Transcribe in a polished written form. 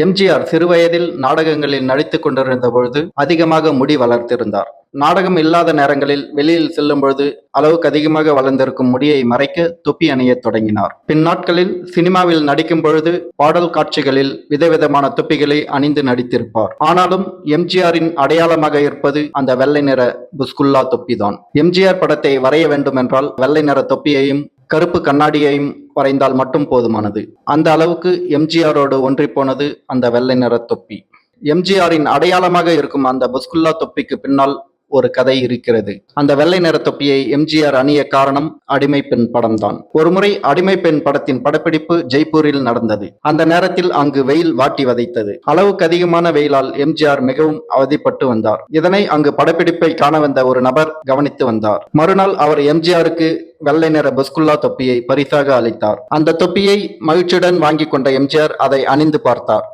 எம்ஜிஆர் சிறுவயதில் நாடகங்களில் நடித்துக் கொண்டிருந்த பொழுது அதிகமாக முடி வளர்த்திருந்தார். நாடகம் இல்லாத நேரங்களில் வெளியில் செல்லும் பொழுது அளவுக்கு அதிகமாக வளர்ந்திருக்கும் முடியை மறைக்க தொப்பி அணியத் தொடங்கினார். பின் நாட்களில் சினிமாவில் நடிக்கும் பொழுது பாடல் காட்சிகளில் விதவிதமான தொப்பிகளை அணிந்து நடித்திருப்பார். ஆனாலும் எம்ஜிஆரின் அடையாளமாக இருப்பது அந்த வெள்ளை நிற புஸ்குல்லா தொப்பிதான். எம்ஜிஆர் படத்தை வரைய வேண்டும் என்றால் வெள்ளை நிற தொப்பியையும் கருப்பு கண்ணாடியையும் வரைந்தால் மட்டும் போதுமானது. அந்த அளவுக்கு எம்ஜிஆரோடு ஒன்றிப்போனது அந்த வெள்ளை நிற தொப்பி. எம்ஜிஆரின் அடையாளமாக இருக்கும் அந்த புஸ்குல்லா தொப்பிக்கு பின்னால் ஒரு கதை இருக்கிறது. அந்த வெள்ளை நிற தொப்பியை எம்ஜிஆர் அணிய காரணம் அடிமை பெண் படம்தான். ஒருமுறை அடிமை பெண் படத்தின் படப்பிடிப்பு ஜெய்ப்பூரில் நடந்தது. அந்த நேரத்தில் அங்கு வெயில் வாட்டி வதைத்தது. அளவுக்கு அதிகமான வெயிலால் எம்ஜிஆர் மிகவும் அவதிப்பட்டு வந்தார். இதனை அங்கு படப்பிடிப்பை காண வந்த ஒரு நபர் கவனித்து வந்தார். மறுநாள் அவர் எம்ஜிஆருக்கு வெள்ளை நிற புஸ்குல்லா தொப்பியை பரிசாக அளித்தார். அந்த தொப்பியை மகிழ்ச்சியுடன் வாங்கி கொண்ட எம்ஜிஆர் அதை அணிந்து பார்த்தார்.